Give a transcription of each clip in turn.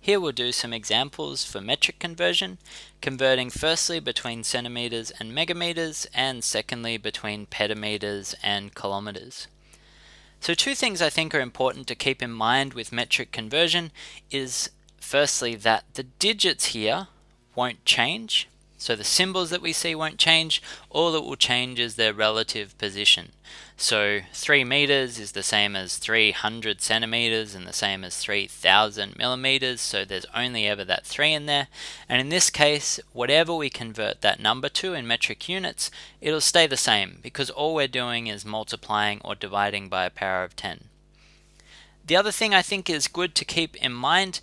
Here we'll do some examples for metric conversion, converting firstly between centimeters and megameters, and secondly between petameters and kilometers. So two things I think are important to keep in mind with metric conversion is firstly that the digits here won't change. So the symbols that we see won't change. All that will change is their relative position. So 3 meters is the same as 300 centimeters and the same as 3000 millimeters. So there's only ever that 3 in there. And in this case, whatever we convert that number to in metric units, it'll stay the same because all we're doing is multiplying or dividing by a power of 10. The other thing I think is good to keep in mind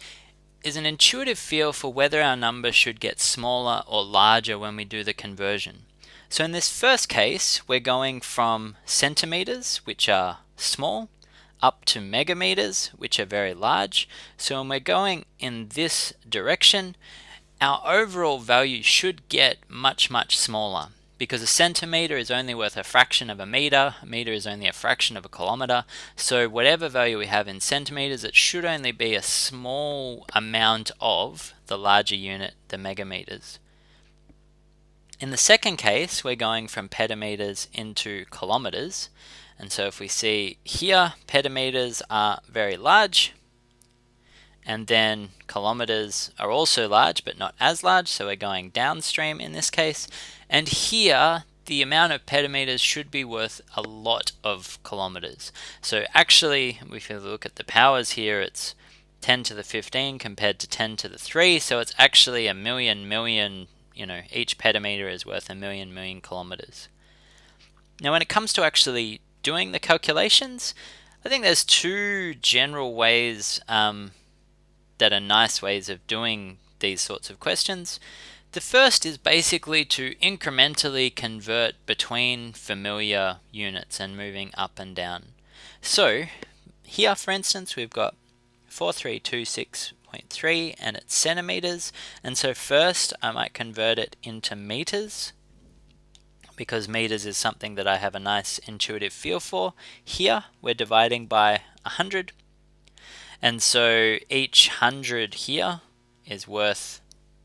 is an intuitive feel for whether our number should get smaller or larger when we do the conversion. So in this first case, we're going from centimeters, which are small, up to megameters, which are very large. So when we're going in this direction, our overall value should get much, much smaller, because a centimeter is only worth a fraction of a meter is only a fraction of a kilometer, so whatever value we have in centimeters, it should only be a small amount of the larger unit, the megameters. In the second case, we're going from petameters into kilometers, and so if we see here, petameters are very large, and then kilometers are also large but not as large, so we're going downstream in this case. And here the amount of petameters should be worth a lot of kilometers. So actually, if you look at the powers here, it's 10 to the 15 compared to 10 to the 3, so it's actually a million, each petameter is worth a million kilometers. Now when it comes to actually doing the calculations, I think there's two general ways that are nice ways of doing these sorts of questions. The first is basically to incrementally convert between familiar units and moving up and down. So here, for instance, we've got 4326.3 and it's centimeters, and so first I might convert it into meters, because meters is something that I have a nice intuitive feel for. Here we're dividing by 100, and so each 100 here is worth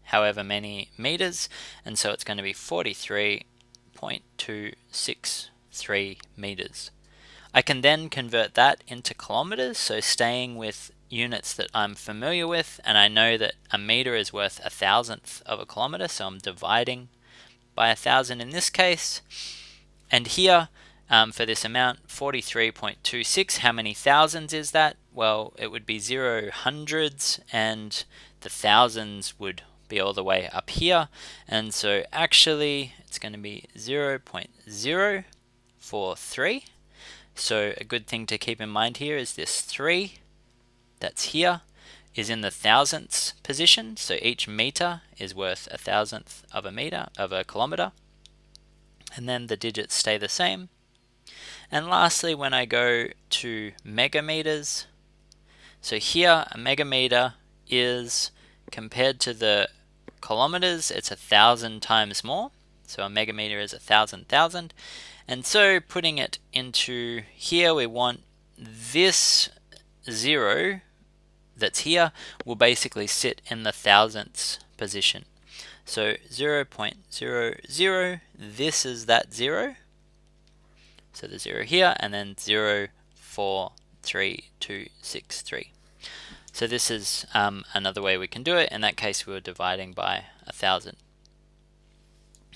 however many meters, and so it's going to be 43.263 meters. I can then convert that into kilometers, so staying with units that I'm familiar with, and I know that a meter is worth 1,000th of a kilometer, so I'm dividing by 1,000 in this case. And here, for this amount, 43.26, how many thousands is that? Well, it would be 0 hundreds, and the thousands would be all the way up here, and so actually it's going to be 0.043. So a good thing to keep in mind here is this 3 that's here is in the thousandths position, so each meter is worth 1,000th of a meter of a kilometer, and then the digits stay the same. And lastly, when I go to megameters, so here a megameter is, compared to the kilometers, it's 1,000 times more, so a megameter is 1,000,000, and so putting it into here, we want this 0 that's here will basically sit in the thousandths position. So 0.00, this is that 0, so the 0 here, and then 0.43263. So this is another way we can do it. In that case, we were dividing by 1,000.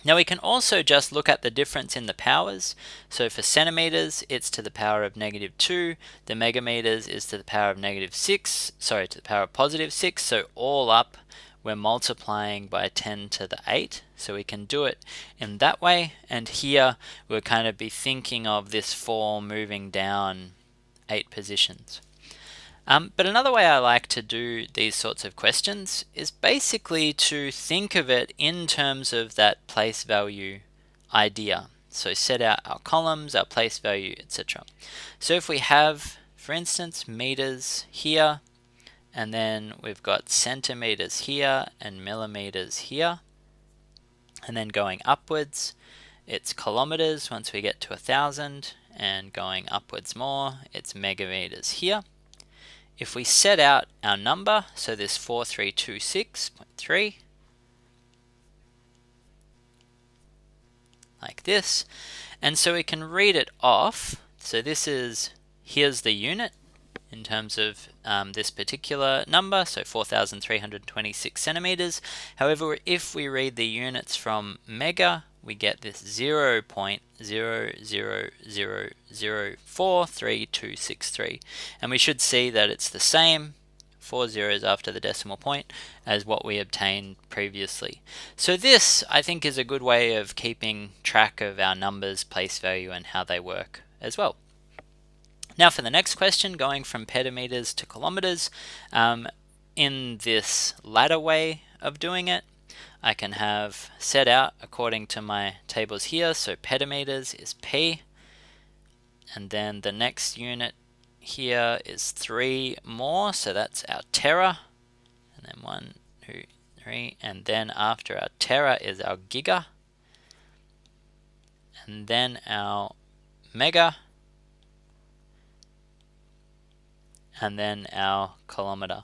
Now we can also just look at the difference in the powers. So for centimeters, it's to the power of -2. The megameters is to the power of -6. Sorry, to the power of +6. So all up, we're multiplying by 10 to the 8. So we can do it in that way. And here, we'll kind of be thinking of this 4 moving down 8 positions. But another way I like to do these sorts of questions is basically to think of it in terms of that place value idea. So set out our columns, our place value, etc. So if we have, for instance, meters here, and then we've got centimeters here and millimeters here, and then going upwards, it's kilometers once we get to 1,000, and going upwards more, it's megameters here. if we set out our number, so this 4326.3, like this, and so we can read it off. So here's the unit in terms of this particular number, so 4,326 centimeters. However, if we read the units from mega, we get this 0.000043263, and we should see that it's the same, 4 zeros after the decimal point, as what we obtained previously. So this, I think, is a good way of keeping track of our numbers, place value, and how they work as well. Now for the next question, going from petameters to kilometers, in this ladder way of doing it, I can have set out according to my tables here. So petameters is P, and then the next unit here is 3 more, so that's our tera, and then 1, 2, 3, and then after our tera is our giga, and then our mega, and then our kilometer.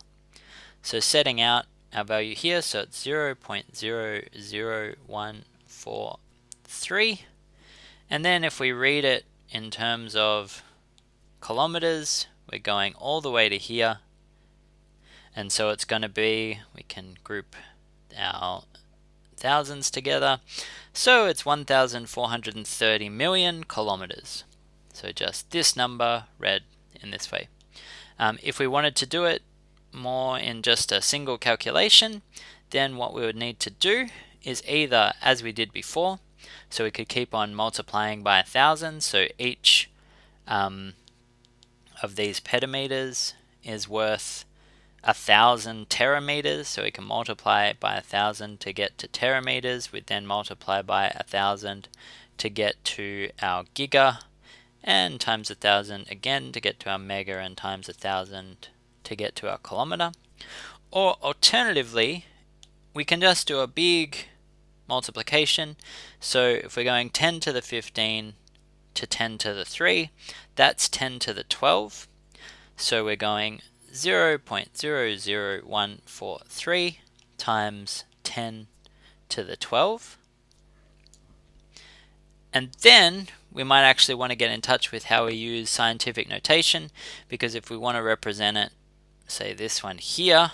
So setting out our value here, so it's 0.00143, and then if we read it in terms of kilometers, we're going all the way to here, and so it's going to be, we can group our thousands together, so it's 1,430 million kilometers. So just this number read in this way. If we wanted to do it more in just a single calculation, then what we would need to do is either, as we did before, so we could keep on multiplying by 1,000, so each of these petameters is worth 1,000 terameters, so we can multiply it by 1,000 to get to terameters. We then multiply by 1,000 to get to our giga, and times 1,000 again to get to our mega, and times 1,000 to get to our kilometer. Or alternatively, we can just do a big multiplication. So if we're going 10 to the 15 to 10 to the 3, that's 10 to the 12. So we're going 0.00143 times 10 to the 12. And then we might actually want to get in touch with how we use scientific notation, because if we want to represent it, say this one here,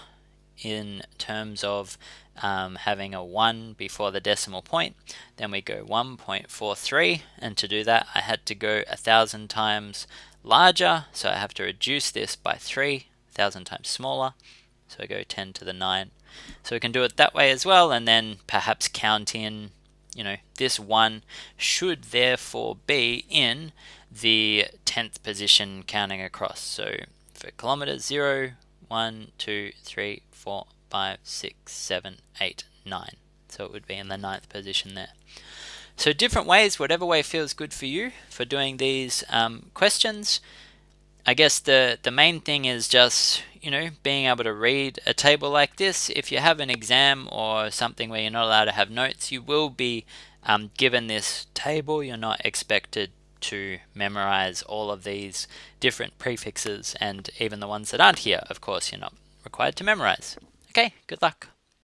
in terms of having a 1 before the decimal point, then we go 1.43, and to do that I had to go 1,000 times larger, so I have to reduce this by 3, 1,000 times smaller, so I go 10 to the 9. So we can do it that way as well, and then perhaps count in, this 1 should therefore be in the 10th position counting across. So for kilometers, 0, 1, 2, 3, 4, 5, 6, 7, 8, 9. So it would be in the 9th position there. So different ways, whatever way feels good for you for doing these questions. I guess the main thing is just, being able to read a table like this. If you have an exam or something where you're not allowed to have notes, you will be given this table. You're not expected to memorize all of these different prefixes, and even the ones that aren't here, of course, you're not required to memorize. Okay, good luck.